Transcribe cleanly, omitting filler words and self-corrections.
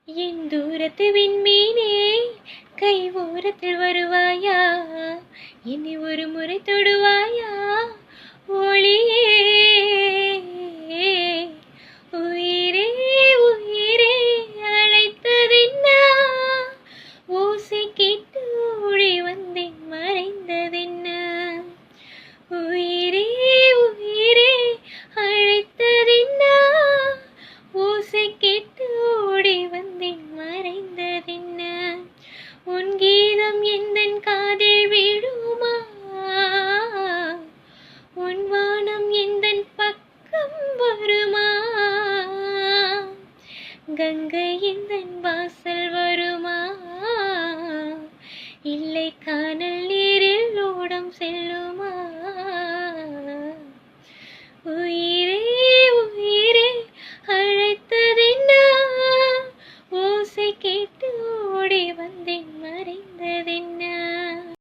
என் தூரத்து விண்மீனே கை ஓரத்தில் வருவாயா, என்னை ஒரு முறை தொடுவாயா ஒளியே. உயிரே உயிரே அழைத்ததென்ன, ஓசை கேட்டு ஓடி வந்தேன் மறைந்ததென்ன. உயிரே உயிரே அழைத்ததென்ன, ஓசை கேட்டு ஓடி வந்தேன் மறைந்ததென்ன. உன் கீதம் எந்தன் காதில் விழுமா, உன் வானம் எந்தன் பக்கம் வருமா, கங்கை எந்தன் வாசல் வருமா, இல்லை கானல் நீரில் ஓடம் செல்லுமா.